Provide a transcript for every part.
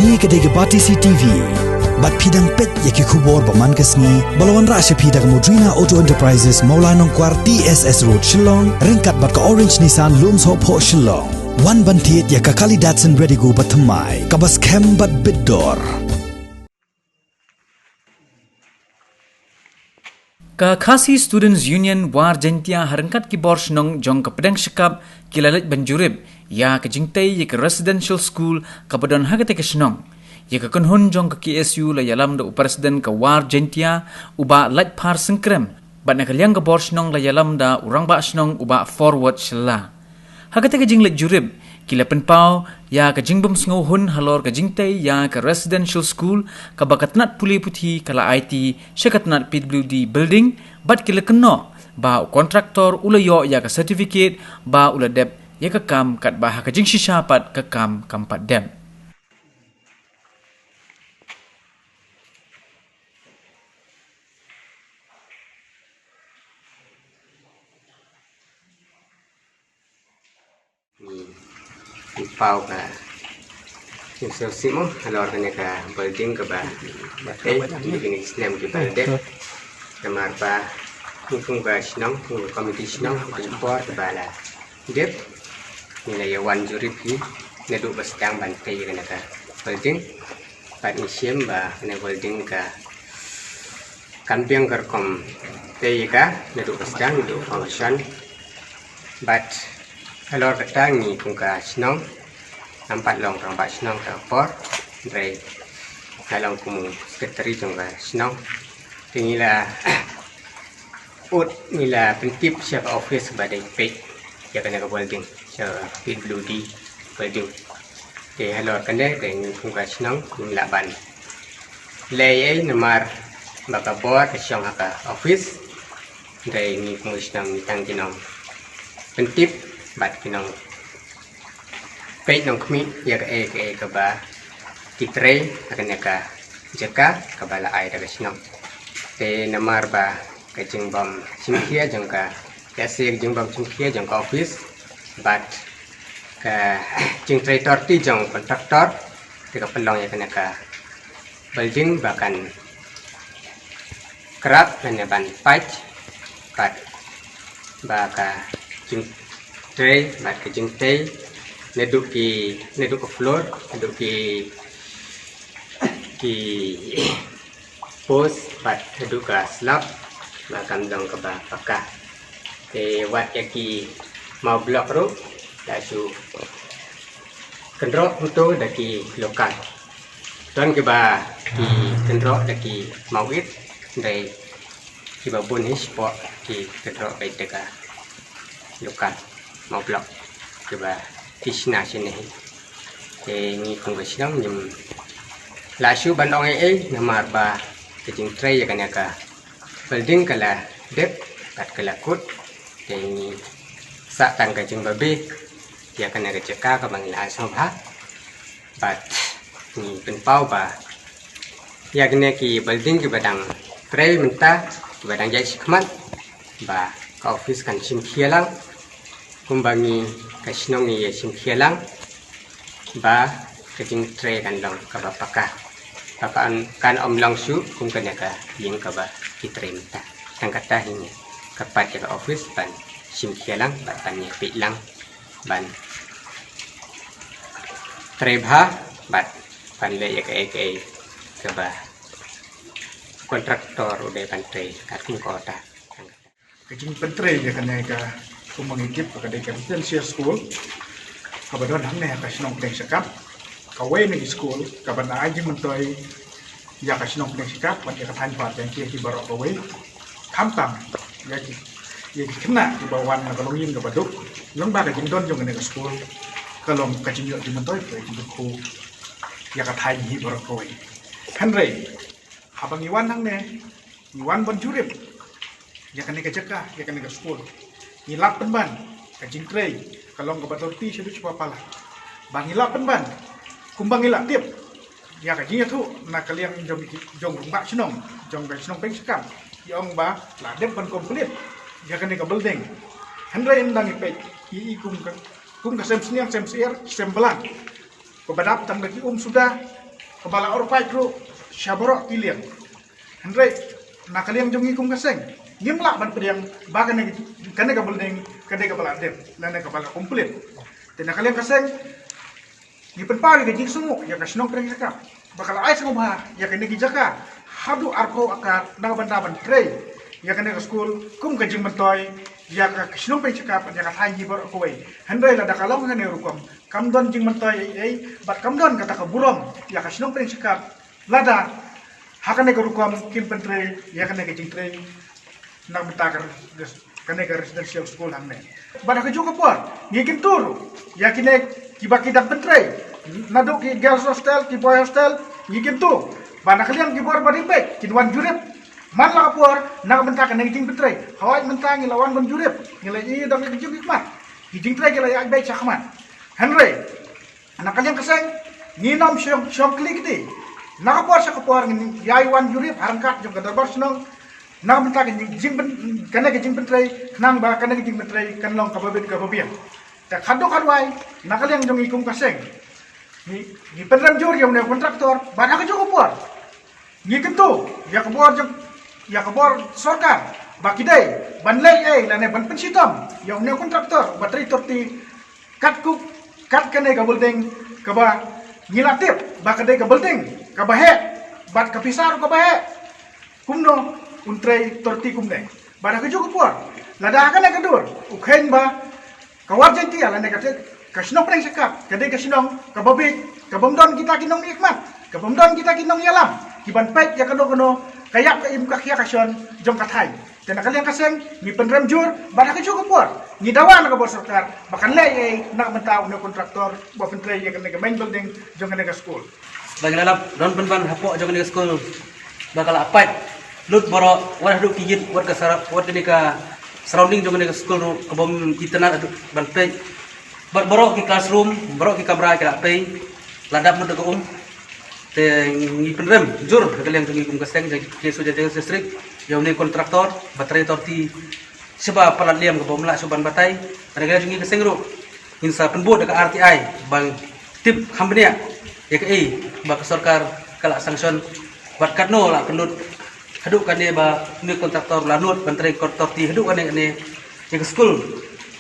Ni kedai Bati CTV. Bat pidang pet yaki kubor paman kesni. Balawan rasya pidang Modrina Auto Enterprises Maulanong Kwar TSS Road Shillong. Ringkat bat ka Orange Nissan Lums Hop Ho Shillong. Wan bantiet yaka kali Datsun ready go batamai. Kabas kem bat bidor. Ka Khasi Students Union war jentia harangkat ki borsh nong jong ka pedang syakap kilalit banjurib ya ka jingtai ya ka residential school ka badon hagate ka shnong ya ka kunhun jong ka KSU la yalam da upresiden ka war jentia uba lat par sengkrem bat na kalyang ka borsh nong la yalam da urang ba shnong uba forward shilla hagate ka jinglit jurib kila penpau ya ka jingbom sngohun halor ka jingtai ya ka residential school ka bakatnat puli puthi kala IT syakatnat PWD building bat kila keno ba kontraktor ulayo ya ka certificate ba ula dep ya ka kam kat ba ka jing shishapat ka kam kampat dem pau ka so simo alor kanya ka building ka ba batay ini snem ki balde kamar pa kung ba snong kung committee snong report bala dep nila yawan juri pi nedu bastang bantay kana ka building pat isyem ba kana building ka kampiang karkom tay ka nedu bastang nedu function but alor katangi kung ka snong nampak long rampak senang ke por dari dalam kumu sekretari jongga senang tinggilah ut nila pentip siapa office sebagai page ya kena ke building siapa PWD building de halor kande dan kunga senang nila ban lay nomor baka board siang haka office dari ni kumu senang mitang jinong pentip bat jinong page nong kmi ya ka ka ba titre akan ka jaka ka bala ai daga sinong te namar ba ka jingbam simkhia jangka kasir jingbam simkhia jangka office but ka jingtre torti jang kontraktor te ka pelong ya kana ka building bahkan kerap kana ban patch but ba ka jingtre ba ka jingte neduk ke floor neduk ki post bat neduk ke slab bakam dong ke baka wat yaki mau blok ru lasu kendrok untuk daki lokal tuan ke ba ki kendrok daki mawit dari ki babun hispok ki kendrok baik deka lokal mau blok ke ba Krishna sini, ni kongresnya nyem lasu bandong namar ba kejing tray ya kan ka building kala dep kat kala kut ni sak tan kejing babe ya kan ka ceka ka bangila asabha bat ni penpau ba ya kene ki building ki badang tray menta badang jai sikmat ba ka office kan sim khialang kumbangi kasinong ni simkhialang ba kajing tray kan long ka bapaka papaan kan omlang su kum kana ka yeng ka ba kitre mta tang kata hini kapat ka office ban simkhialang ba tan ni pilang ban tray bha bat pan le ka ba kontraktor udah pan tray kat kum kota kajing pentre ya kana ka kumangikip pada residential school kabadon hangne kasinong peng sekap kawe ni school kabana aji mentoi ya kasinong peng sekap pada katan part yang ki barok kawe kampang ya kena di bawaan kalongin kabaduk lomba ka jindon jong ne school kalong kajinyo di mentoi ke jindku ya katai hi barok kawe hanre habang iwan hangne iwan bonjurip ya kan jeka ya kan school ngilap penban kajing tray kalau nggak betul ti sedu coba pala bang ngilap penban kumbang ngilap tiap ya kajingnya tu nak kalian jong mbak senong jong senong peng sekam yong ba lah dem pan komplit ya kan ke building handre indang ipek i kum ka sem seniang sem sier sem belang Pembadap tang lagi sudah kepala orpai kru syaborok kiliang Andre nakaliang jongi kum kaseng ngimla ban pediang bagan kane ka building kade ka bala dem lane ka bala komplit te nakaliang kaseng ni penpari ke jing sumu ya ka sinong preng sakap bakal ai sango ba ya kane ki jaka hadu arko akar na ban trei ya kane ka school kum ka jing mentoy ya ka sinong preng sakap ya ka thai ji bor ko wei handai la dakalong kane rukom kamdon jing mentoy bat kamdon kata ka burom ya ka sinong preng sakap lada hakane ka rukom kim pentrei ya kane ka jing trei na betakar kane ka residential school hamne bada ka juga puar ngikin turu ya kine kibaki dak pentrei naduk ki girls hostel ki boy hostel ngikin tu bana kalian ki bor bari pek kinwan jurep man la puar na bentak kane jing pentrei hawai mentang lawan ban jurep ngilai i dang ki jing hikmat ki jing trei kala ya baik sakmat henry anak kalian keseng nginom syong klik di na puar sa puar ngin yai wan jurep harangkat jong dabar senong na bentak jing kane ki jing pentrei nang ba kane ki jing pentrei kan long kababit kababian ta khado kharwai na kalian jong ikum kaseng ni penram jur yang ne kontraktor bana ka juga puar ni kentu ya kabor sorkar bakidai banlei la ne ban pensitom yang ne kontraktor bateri torti kat kane ka building ka ba ngilatip bakadai ka building ka bahe bat ka pisar ka bahe kumno untrei torti kumne bana ka juga puar lada kane ka dur ukhen ba kawar jenti ala ne ka kasinong preng sakap kadai kasinong kababik kabamdon kita kinong nikmat kabamdon kita kinong yalam kiban pek ya kano kayak ka im kakya kasyon jong kathai dan kalian kaseng ni penrem jur bana ka juga puar ni dawan ka bos sarkar bakan lei nak mentau ne kontraktor bo pentrei ya kan main building jong ka school bagilalap don penban hapok jong ka school bakal apat lut boro warah du kigit wat ka sarap wat ni ka surrounding jong ka school kabom internet ban pek borok di classroom, borok di kamera kira pay, ladap muda ko te ngi penrem jur kalian tungi kum kaseng jadi kesu jadi listrik yang ni kontraktor baterai torti sebab pelat liam ke bomla suban batai ada kalian tungi kaseng ru insa penbud dekat RTI bang tip hambnia ya ke ba kesorkar kala sanction bat katno la kendut haduk kan dia ba ni kontraktor lanut baterai torti haduk kan ni ke school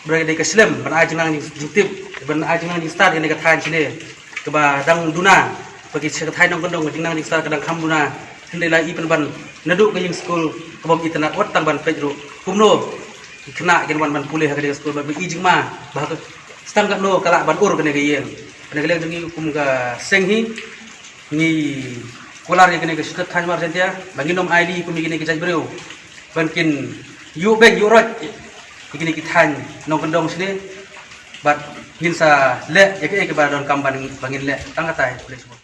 berada di Islam, berada di Jutip, berada di Stad yang dikatakan sini, keba dang duna, bagi sekatakan dong kendong, jenang di Stad kadang kamduna, hendak lagi penban, naduk ke yang school, kebom internet, watang ban pejru, kumno, kena genwan ban pulih ke di school, bagi ijing mah, bahkan stang kat no kalak ban ur kena ke yang, kena kalian jengi kum ke senghi, ni kolar yang kena ke suket tanjmar sentia, bagi nom ID kum begini kita beriu, bankin you bank you right. Begini kita nong kendong sini, bat hinsa le, ya ke ba don kamban bangin le, tangkatai boleh semua.